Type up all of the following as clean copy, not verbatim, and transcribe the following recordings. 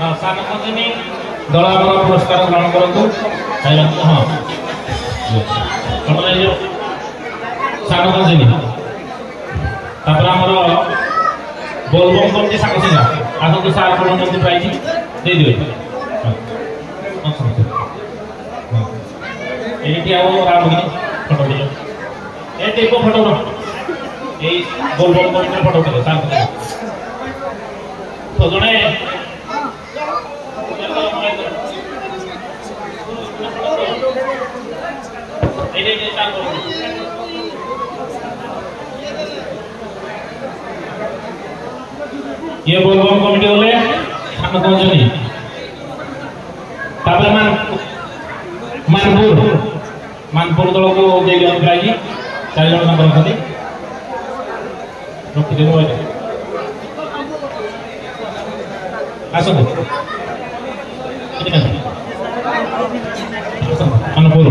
सानकजिनी दल आमर पुरस्कार ग्रहण करूँ हाँ सानकजिनी आमर बोलबम कमिटी साकसिंगा आसतु सार कौन प्राइज दे दिए ये रामगिनी फोटो दिए ये टेप फोटो ये बोलबम कमिटी फोटो दिए सार तो जड़े ये बोलबम कमिटी होले सानकजिनी मानपुर दल को दे दिया प्राइज 4 जन नंबर रखते रखिदेव आसतु मानपुर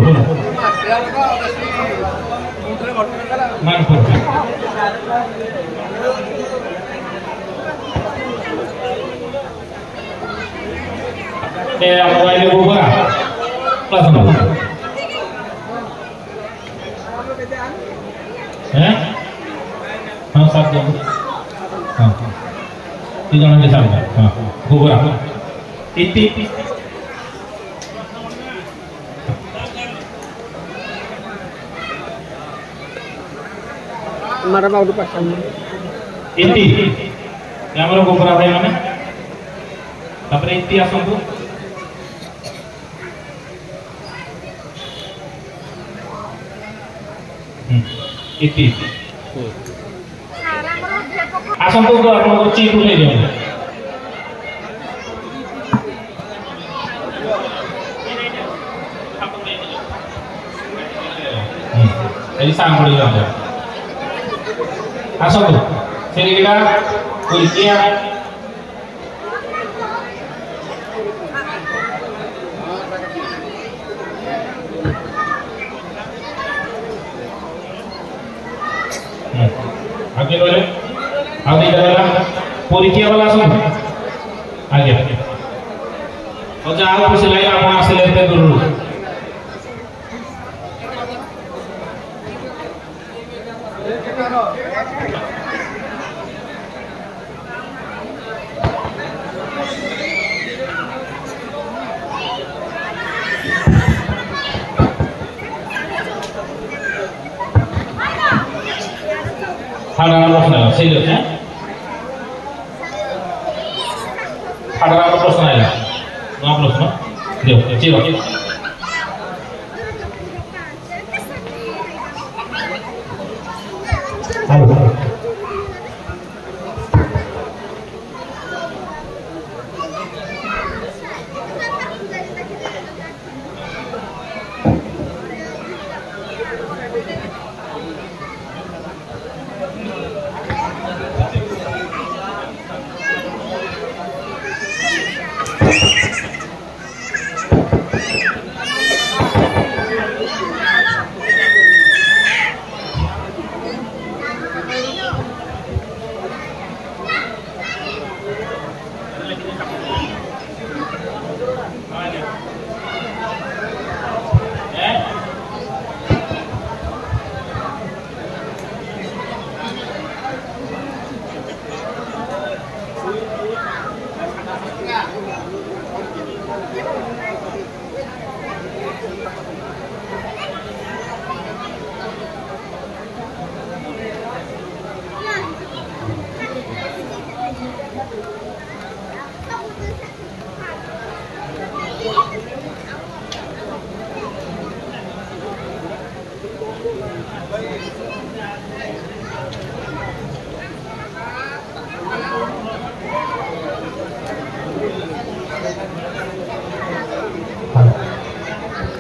मोबाइल गोबरा क्लास नंबर हैं हाँ 7 जन हाँ 3 जन के सामने हाँ गोबरा इति हमारा बाउडू पासन इति हमर गोबरा भाई माने तापरे इति आसंतु इति आसंतु तो आपन चीट उठे दियो एई सांग पड़ी जाओ आसंतु सेरिका कुलकिया आगे बोले आगे चलेगा परीक्षा वाला सुन आगे और जहाँ कुछ लाइक आप वहाँ से लेते दूर हाड़ा प्रश्न सही है हाड़ा प्रश्न आया नया प्रश्न देव चिरो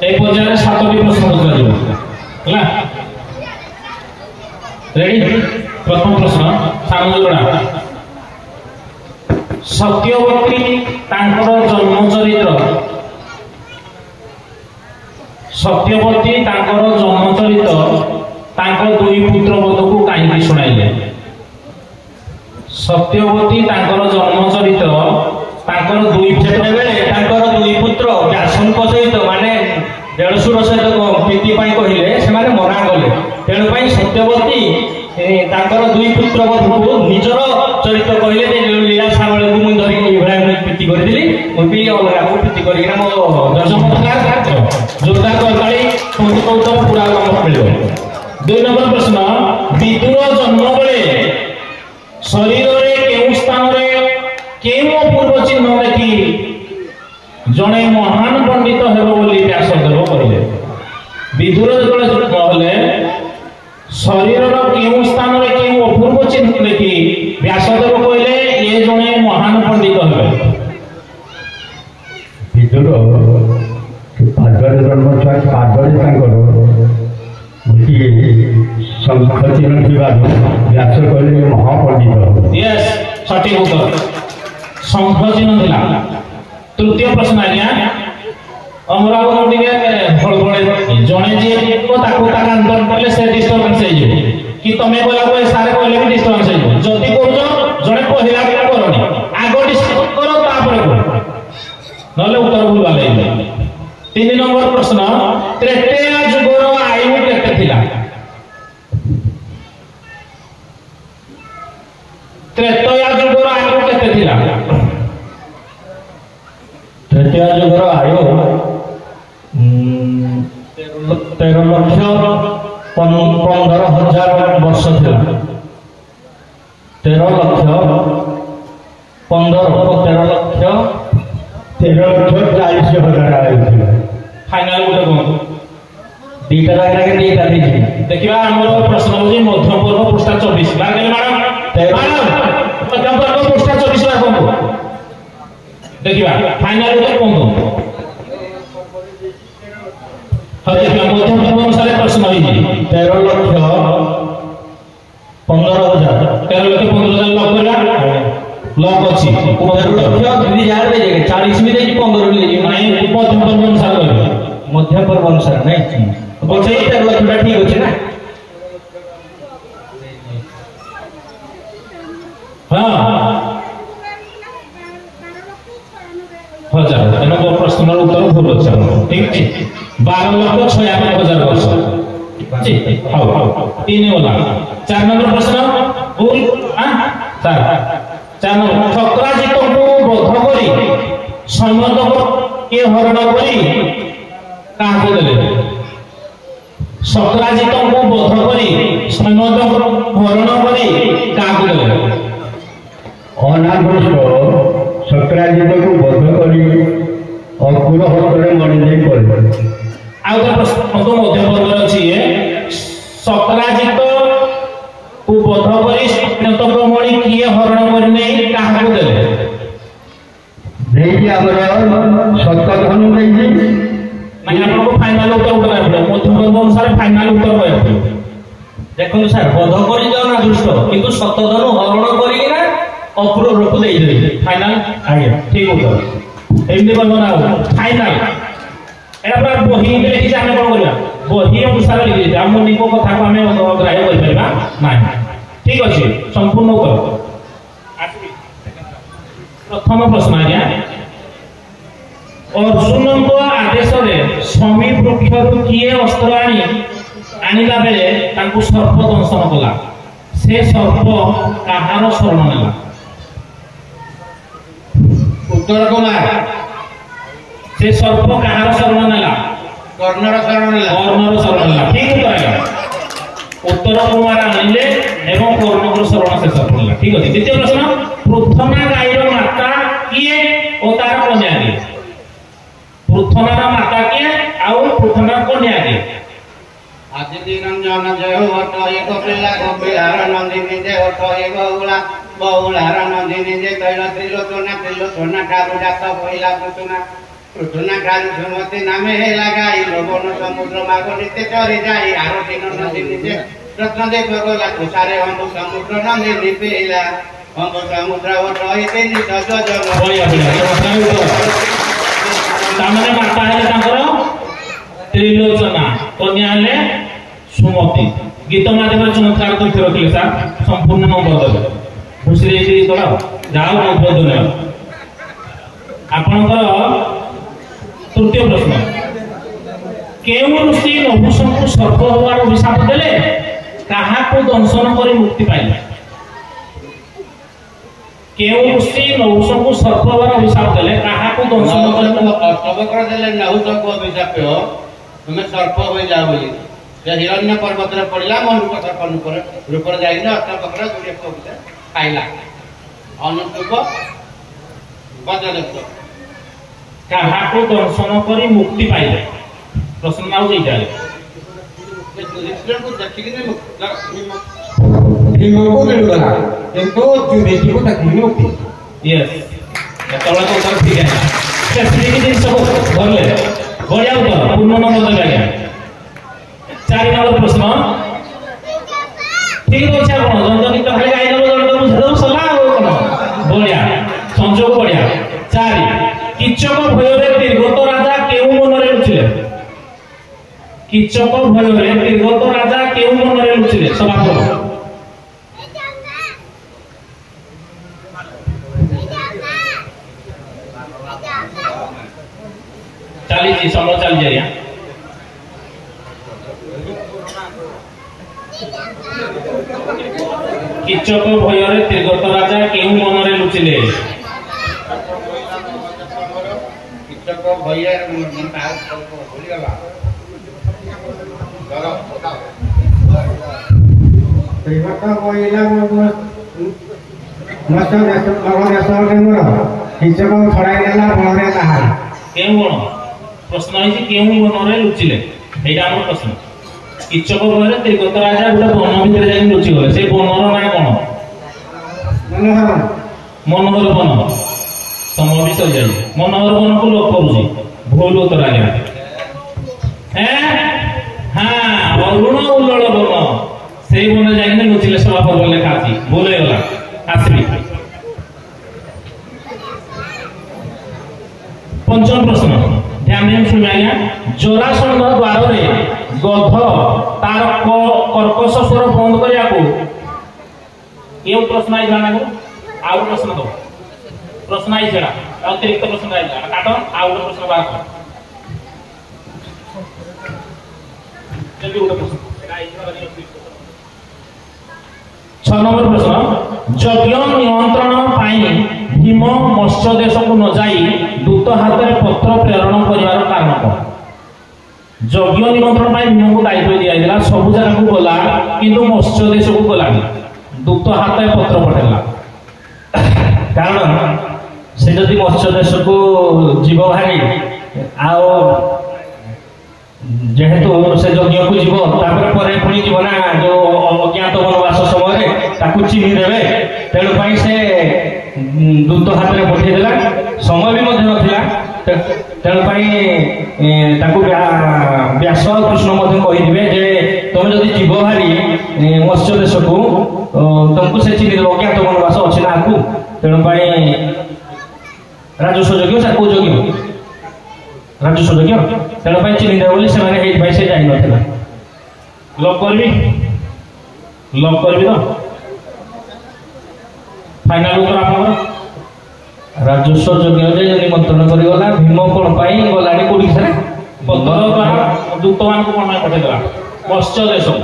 এই পর্যায়ে 7টি প্রশ্ন উত্তর দিব হলা রেডি প্রথম প্রশ্ন সামুদ্রা সত্যবতী তাঙ্কর জন্ম চরিত্র সত্যবতী তাঙ্কর জন্ম চরিত্র তাঙ্ক দুই পুত্র বধূ কাহিনী শুনাইলে সত্যবতী তাঙ্কর জন্ম চরিত্র তাঙ্কর দুই दुई पुत्र को निजर चरित्र कहले लीला सागल को मुझे धरिक प्रीति करी मुझे अलग को प्रीति करना मो जोरदार करताली उत्तर पूरा मिल। 2 नंबर प्रश्न विदुर जन्म बेले शरीर के स्थान पूर्व चिन्ह देखी जड़े महान पंडित हेब बोली व्यासदेव कहले। विदुर जो जन्म हेले शरीर के स्थान अपूर्व चिन्ह देखी व्यासदेव कहले ये जड़े महान पंडित हे। विदुर पादरे जन्म छुआ पादरे गोटे शंख चिन्ह थी व्यास कहले महापंडित। यस सठिक उत्तर शंख चिन्ह थिला। तृतीय प्रश्न आज्ञा अमराव हड़बड़े जड़े जी आंदोलन कले से डिस्टर्बांस कि तुम बोला सारे कहले भी डिस्टर्बांस जदि कर जड़े कहला कि करनी आग डिस्टर्ब करो ना उत्तर भूल बाले। 3 नंबर प्रश्न त्रेतेय जुगर आयु केते थिला? त्रेतेय जुगर आयु केते थिला? तृतीय जुगर आयु 13,15,000 वर्ष थिला। 13,40,000 आयु थिला। फाइनल गोटे कहूँ दीटा जाकर दीटा दीजिए देखिए आमर प्रश्न हूँ मध्य पर्व पृष्ठा 24 बारे मैडम मध्य पर्व पृष्ठा 24 बार कहूँ देखिए फाइनल गोटे कहूँ हाँ देखिए मध्य पर्व अनुसार प्रश्न होगी 13,15,000 13,15,000 लॉक करा लॉक अच्छी 40 में 15 नहीं मध्य पर्व अनुसार मध्य पर्व अनुसार नहीं बचे 13 लाख ठीक अच्छे ना हाँ हजार तेना प्रश्न उत्तर भूल अच्छे ठीक है 12,96,000 वर्ष जी हाँ 3 वाला 4 नंबर प्रश्न भूल हाँ 4 नंबर शक्राजित को बोध करी समदक के हरण करी कहा देले शक्राजित को बोध करी समदक हरण करी कहा देले अनागुष्ट शक्राजित को बोध करी अकुर हस्ते मणि पड़े आउ प्रश्न तो मध्य पर्व अच्छी शक्राजित को बोध करी समदक मणि किए हरण करी नहीं कहा देले नहीं आमर सतधनु नहीं नहीं आपको फाइनल उत्तर उठा मध्य पर्व अनुसार फाइनल उत्तर कहते देखो सर बोध कर ना दुष्ट किंतु सतधनु हरण करिना अपूर्व रूप दे दे फाइनल आगे ठीक उत्तर एमडी कहबो ना फाइनल एरा पूरा बही लिखि जे हम कोन करिया बही अनुसार लिखि जे हम निको कथा को हमें ग्राह्य कर परबा नाही ठीक अछि संपूर्ण उत्तर प्रथम प्रश्न आज्ञा अर्जुन को आदेश रे समी वृक्ष किए अस्त्र आनिला बेले तांकु सर्प दंशन कला से सर्प कहार शरण नेला उत्तर कुमार से सर्प कहार शरण नेला कर्णर शरण नेला कर्णर शरण नेला ठीक उत्तर आइला उत्तर कुमार आनिले एवं कर्णर शरण से सर्प नेला ठीक अछि द्वितीय प्रश्न पृथना गाईर माता किए ओ तार कन्या किए पृथनार माता किए आउ पृथनार कन्या किए आदि निरंजन जय हट एक पिला गोपिलार नंदिनी जय हट एक बहुलार नंदिनी जय तैल त्रिलोचना ठाकुर जात पहिला पृथुना ठाकुर सुमति नामे लगाई लोभन समुद्र माग नित्य चरी जाई आरती नंदिनी जय रत्न देव गला तुषारे हम समुद्र नंदिनी पिला हम समुद्र हट एक निज तामने माता है तांकर त्रिलोचना कन्या है सुमति गीत माध्यम चमत्कार तथ्य रखिले सर संपूर्ण नंबर देवे खुशी रे करा जाओ बहुत बहुत धन्यवाद आपनकर तृतीय प्रश्न केउ ऋषि नहुषंकु सर्प होवार अभिशाप देले କାହାକୁ ଦଂଶନ କରି ମୁକ୍ତି ପାଇଲେ? କେଉଁ ଋଷି ନହୁଷଙ୍କୁ ସର୍ପବର ଅଭିଶାପ ଦେଲେ? କାହାକୁ ଦଂଶନ କରି ଅଷ୍ଟବକ୍ର ଦେଲେ ନହୁଷକୁ ଅଭିଶାପ ତୁମେ ସର୍ପ ହୋଇଯାଅ ବୋଲି। ସେ ହିରଣ୍ୟ ପର୍ବତରେ ପଡ଼ିଲା, ମୋ ରୂପ ସର୍ପ ରୂପରେ ଯାଇକି ଅଷ୍ଟବକ୍ର ଖାଇଲା। ଅନୁଷ୍ଠୁପ ବଜ୍ରଦତ୍ତ କାହାକୁ ଦଂଶନ କରି ମୁକ୍ତି ପାଇଲେ? ପ୍ରଶ୍ନ ଆଉ ଦେଇଥାଏ ଦେଖିକିନି ଭୀମକୁ ମିଳୁଗଲା କିନ୍ତୁ ଯୁଧିଷ୍ଠିରକୁ ତାକୁ ମୁକ୍ତି। ୟେସ୍, ଏତେବେଳେ ତ ଉତ୍ତର ଠିକ ହେଲା। ସ୍ପେସିଫିକ ଜିନିଷକୁ ଧରିଲେ ବଢିଆ ଉତ୍ତର, ପୂର୍ଣ୍ଣ ନମ୍ବର ଦେବେ ଆଜ୍ଞା। 4 ନମ୍ବର ପ୍ରଶ୍ନ ଠିକ ଅଛି। ଆପଣ ଜଣ ଗୀତ ଖାଲି ଗାଇଦେବ, ଜଣ ବୁଝେଇଦେବ, ସରିଲା ଆଉ କଣ। ବଢିଆ, ସଂଯୋଗ ବଢିଆ। 4 କିଚକ ଭୟରେ ତୀର୍ଗତ ରାଜା କେଉଁ ମନରେ ଲୁଚିଲେ? କିଚକ ଭୟରେ ତୀର୍ଗତ ରାଜା କେଉଁ ମନରେ ଲୁଚିଲେ? ସଭାପତି ଚାଲିଛି, ସମୟ ଚାଲିଛି ଆଜ୍ଞା। କିଚକ ଭୟରେ ତୀର୍ଗତ ରାଜା କେଉଁ ମନରେ ଲୁଚିଲେ? କିଚକ ଭୟରେ ଭୁଲିଗଲା। କିଚକ ଛଡ଼ାଇ ଦେଲା ବଣରେ ତାହାର। କେଉଁ ବଣ? ପ୍ରଶ୍ନ ହେଇଛି କେଉଁ ବନରେ ଲୁଚିଲେ, ଏଇଟା ଆମର ପ୍ରଶ୍ନ। କିଚକ ଭୟରେ ତୀର୍ଗତ ରାଜା ଗୋଟେ ବନ ଭିତରେ ଯାଇକି ଲୁଚିଗଲେ, ସେ ବନର ନାଁ କଣ? ମନୋହର ବନ। ସମୟ ବି ସରିଯାଇଛି। ମନୋହର ବନକୁ ଲୋକ କରୁଛି, ଭୁଲ ଉତ୍ତର ଆଜ୍ଞା। ଅରୁଣ ଉଲ୍ଲଳ ବନ, ସେଇ ବନରେ ଯାଇକି ଲୁଚିଲେ, ସଭାପତି ଲେଖା ଅଛି, ଭୁଲ ହେଇଗଲା। ଆସିବି ପଞ୍ଚମ ପ୍ରଶ୍ନ, ଧ୍ୟାନ ଦେଇ ଶୁଣିବେ ଆଜ୍ଞା। ଜରାସନ୍ଧ ଦ୍ୱାରରେ ଗଧ ତାର କର୍କଶ ସ୍ୱର ବନ୍ଦ କରିବାକୁ କେଉଁ ପ୍ରଶ୍ନ ଆଇଥିଲା ନା? ଆଉ ଗୋଟେ ପ୍ରଶ୍ନ ଦବ, ପ୍ରଶ୍ନ ଆଇ ସେଟା ଅତିରିକ୍ତ ପ୍ରଶ୍ନ ଆଇଥିଲା, କାଟ ଆଉ ଗୋଟେ ପ୍ରଶ୍ନ ବାହାର କର। ଗୋଟେ ପ୍ରଶ୍ନ 6 ନମ୍ବର ପ୍ରଶ୍ନ, ଯଜ୍ଞ ନିୟନ୍ତ୍ରଣ ପାଇଁ ଭୀମ ମତ୍ସ୍ୟ ଦେଶକୁ ନ ଯାଇ ଦୂତ ହାତରେ ପତ୍ର ପ୍ରେରଣ କରିବାର କାରଣ କଣ? ଯଜ୍ଞ ନିମନ୍ତ୍ରଣ ପାଇଁ ଭୀମକୁ ଦାୟିତ୍ୱ ଦିଆଯାଇଥିଲା, ସବୁ ଜାଗାକୁ ଗଲା କିନ୍ତୁ ମତ୍ସ୍ୟ ଦେଶକୁ ଗଲାନି, ଦୂତ ହାତରେ ପତ୍ର ପଠେଇଲା। କାରଣ ସେ ଯଦି ମତ୍ସ୍ୟ ଦେଶକୁ ଯିବ ଭାରି, ଆଉ ଯେହେତୁ ସେ ଯଜ୍ଞକୁ ଯିବ, ତାପରେ ପରେ ପୁଣି ଯିବ ନା ଯୋଉ ଅଜ୍ଞାତ ବନବାସ ସମୟରେ ତାକୁ ଚିହ୍ନି ଦେବେ, ତେଣୁ ପାଇଁ ସେ ଦୂତ ହାତରେ ପଠେଇଦେଲା। ସମୟ ବି ମଧ୍ୟ ନଥିଲା, ତେଣୁ ପାଇଁ ତାକୁ ବ୍ୟାସ କୃଷ୍ଣ ମଧ୍ୟ କହିଥିବେ ଯେ ତମେ ଯଦି ଯିବ ଭାରି ମତ୍ସ୍ୟ ଦେଶକୁ, ତମକୁ ସେ ଚିହ୍ନି ଦେବ, ଅଜ୍ଞାତ ବନବାସ ଅଛି ନା ଆଗକୁ। ତେଣୁ ପାଇଁ ରାଜସ୍ୱ ଯଜ୍ଞ, କୋଉ ଯଜ୍ଞ? ରାଜସ୍ୱ ଯଜ୍ଞ। ତେଣୁ ପାଇଁ ଚିହ୍ନି ଦେବ ବୋଲି ସେମାନେ ହେଇଥିପାଇଁ ସେ ଯାଇନଥିଲା। ଲକ୍ କରିବି, ଲକ୍ କରିବି ତ? ଫାଇନାଲ ଉତ୍ତର ଆପଣଙ୍କର ରାଜସ୍ୱ ଯଜ୍ଞରେ ନିମନ୍ତ୍ରଣ କରିଗଲା। ଭୀମ କଣ ପାଇଁ ଗଲାନି କୋଉଠି? ସାରେ ପତ୍ର ଦ୍ୱାରା ଦୂତମାନଙ୍କୁ କଣ ପାଇଁ ପଠେଇଦେଲା? ମତ୍ସ୍ୟ ଦେଶକୁ।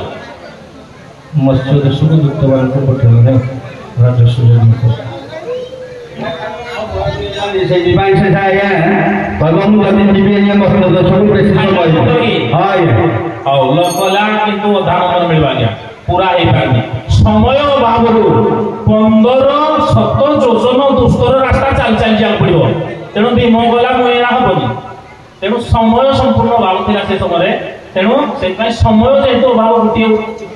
ମତ୍ସ୍ୟ ଦେଶକୁ ଦୂତମାନଙ୍କୁ ପଠେଇଦେଲା ରାଜସ୍ୱ ଯଜ୍ଞକୁ। ସେଇଥିପାଇଁ ସେ କହିବ ମୁଁ ଯଦି ଯିବି ମତ୍ସ୍ୟ ଦେଶକୁ ବେଶୀ ସମୟ ହଉ ଲକ୍ କଲା, କିନ୍ତୁ ଅଧା ନମ୍ବର ମିଳିବ ଆଜ୍ଞା, ପୁରା ହେଇପାରିନି। ସମୟ ଅଭାବରୁ 15 ଯୋଜନ ଦୁସ୍ତର ରାସ୍ତା ଚାଲି ଚାଲି ଯିବାକୁ ପଡିବ, ତେଣୁ ଭୀମ ଗଲା ମୁଁ ଏଇଟା ହବନି, ତେଣୁ ସମୟ ସମ୍ପୂର୍ଣ୍ଣ ଅଭାବ ଥିଲା ସେ ସମୟରେ। ତେଣୁ ସେଥିପାଇଁ ସମୟ ଯେହେତୁ ଅଭାବ, ଗୋଟିଏ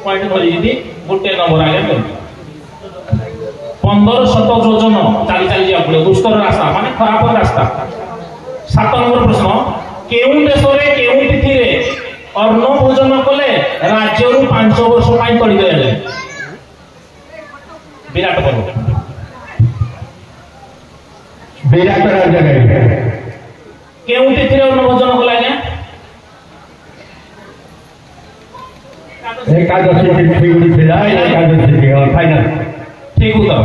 ପଏଣ୍ଟ ଧରିକି ଗୋଟେ ନମ୍ବର ଆଜ୍ଞା ମିଳିବ। 1500 ଯୋଜନ ଚାଲି ଚାଲି ଯିବାକୁ ପଡିବ, ଦୁସ୍ତର ରାସ୍ତା ମାନେ ଖରାପ ରାସ୍ତା। 7 ନମ୍ବର ପ୍ରଶ୍ନ, କେଉଁ ଦେଶରେ କେଉଁ ତିଥିରେ ଅନ୍ନ ଭୋଜନ କଲେ ରାଜ୍ୟରୁ 5 ବର୍ଷ ପାଇଁ ତଡ଼ି ଦିଆଯାଏ? ବିରାଟ ପର୍ବ। ବିରାଟ ରାଜ୍ୟରେ କେଉଁ ତିଥିରେ ଅନ୍ନ ଭୋଜନ କଲେ ଆଜ୍ଞା? ଏକାଦଶୀ ତିଥି ଗୁଡ଼ି ଥିଲା, ଏକାଦଶୀ ତିଥି। ଫାଇନାଲ ଠିକ ଉତ୍ତର।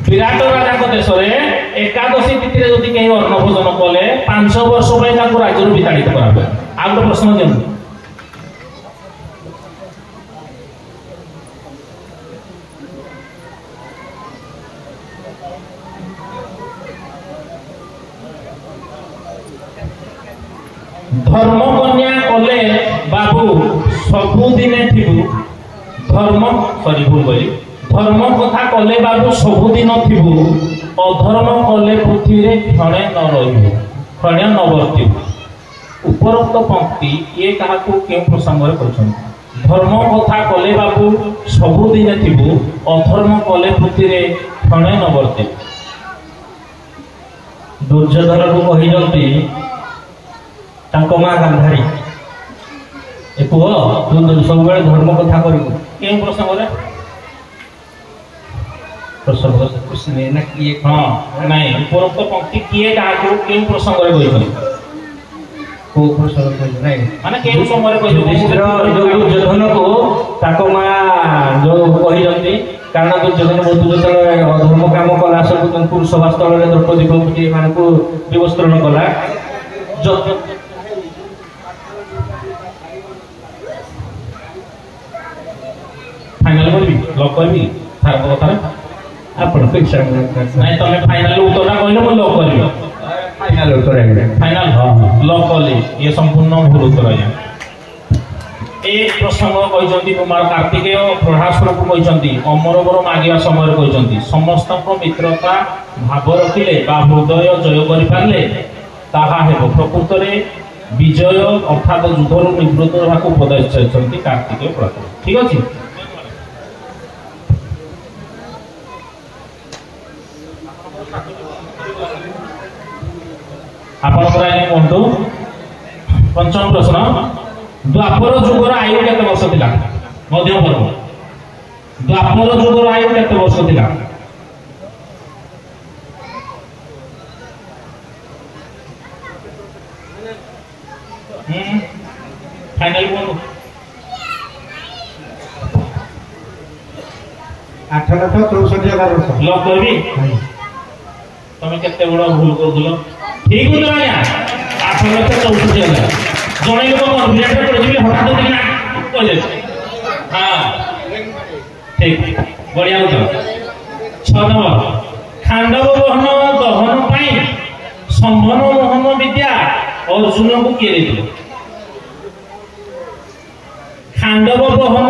ବିରାଟ ରାଜାଙ୍କ ଦେଶରେ ଏକାଦଶୀ ତିଥିରେ ଯଦି କେହି ଅନ୍ନ ଭୋଜନ କଲେ 5 ବର୍ଷ ପାଇଁ ତାକୁ ରାଜ୍ୟରୁ ବିତାଡ଼ିତ କରାଯିବ। ଆଉ ଗୋଟେ ପ୍ରଶ୍ନ ଦିଅନ୍ତୁ। धर्म कन्या कले बाबू सबुदिने थिबु धर्म सॉरी भूल बोली धर्म कथा कले बाबू सबुदिन थिबु अधर्म कले पृथ्वी रे क्षणे न रहिबु क्षणे न वर्तिबु। उपरोक्त पंक्ति ये काहाकू के प्रसंग रे कहछन धर्म कथा कले बाबू सबुदिने थिबु अधर्म कले पृथ्वी रे क्षणे न वर्तिबु। दुर्योधन को कही जल्दी तांको मां गांधारी ए पुओ तू सब बेले धर्म कथा करिबु के प्रसंग रे प्रसंग कृष्ण ना किए हां नहीं उपरोक्त पंक्ति किए काहाकू के प्रसंग रे कहछन को प्रसंग कहि नहीं माने के समय रे कहछन युधिष्ठिर जो दुर्योधन को ताको मां जो कही जल्दी कारण दुर्योधन बहुत जतले धर्म काम कला सब पुरुष वास्तव रे द्रौपदी को मान को विवस्त्रण कला जो फाइनल करबी लॉक करबी थार कथा आपण फिक्स नहीं तमे फाइनल उत्तरटा कहले मु लॉक करबी फाइनल उत्तर है फाइनल हां लॉक करली ये संपूर्ण भूल उत्तर है। एक प्रसंग कहते कुमार कार्तिकेय प्रहासुर को कहते अमरवर मागिया समय कहते समस्त मित्रता भाव रखिले हृदय जय कर पारे ताहा हेबो प्रकृत में विजय अर्थात युद्धर निवृत्त होगा उपदेश चाहते कार्तिकेय प्रहासुर। ठीक अच्छे आपण कहतु पंचम प्रश्न द्वापर जुगर आयु केते वर्ष थिला मध्यम पर्व द्वापर जुगर आयु केते वर्ष थिला फाइनल बोलो 8,64,000 वर्ष लॉक करबी तमे केते बड़ भूल करदुलो ठीक उत्तर आया 8,64,000 जने लोग कॉन्फिडेंट पड़ जिबे हठात देखना कहले हां ठीक बढ़िया उत्तर 6 नंबर खांडव बहन दहन पाई संभन मोहन विद्या अर्जुन को किए देथिले खांडव बहन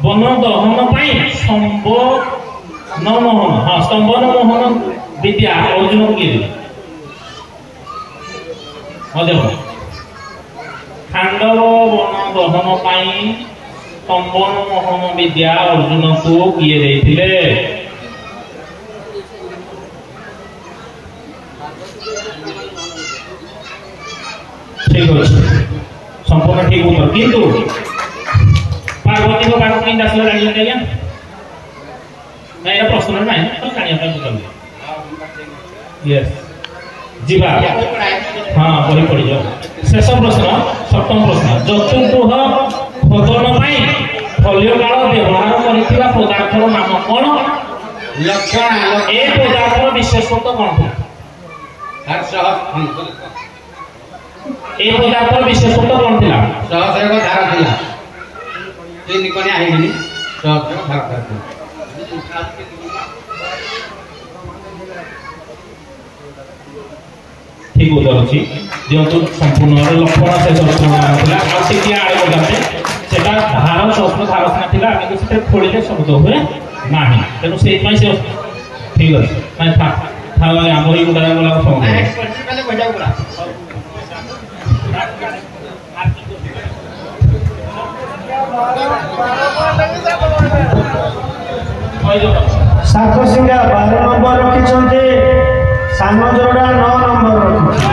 वन दहन पाई संभन मोहन हां संभन मोहन विद्या अर्जुन को किए देथिले मध्यम खांडव वन दहन पाई संबन मोहन विद्या अर्जुन को किए देथिले ठीक अछि संपूर्ण ठीक उत्तर किंतु पार्वती को बात में दस लगा लिया क्या नहीं ना प्रश्न नहीं तो कहानी अपन बुझल यस जीवा हां बही पड़ी जाओ शेष प्रश्न सप्तम प्रश्न चतुर्थ खोदन पाई फल्य काल व्यवहार करथिबा पदार्थर नाम कोन लक्षण ए पदार्थर विशेषत्व कोन था ए पदार्थर विशेषत्व कोन थिला सहस्र को धारा थिला तीन कोने आइबनी सहस्र को धारा थिला ठीक उत्तर अच्छी जेहेतु संपूर्ण लक्षण से नाला आगे आगे बताते सेटा धार शस्त्र धारसना थिला आगे से खोलिले शब्द हुए ना तेणु से ठीक अच्छे ना था आम ही गुड़ा गला सातसिंगा 12 नंबर रखी सान जोड़ा 9 नंबर रखी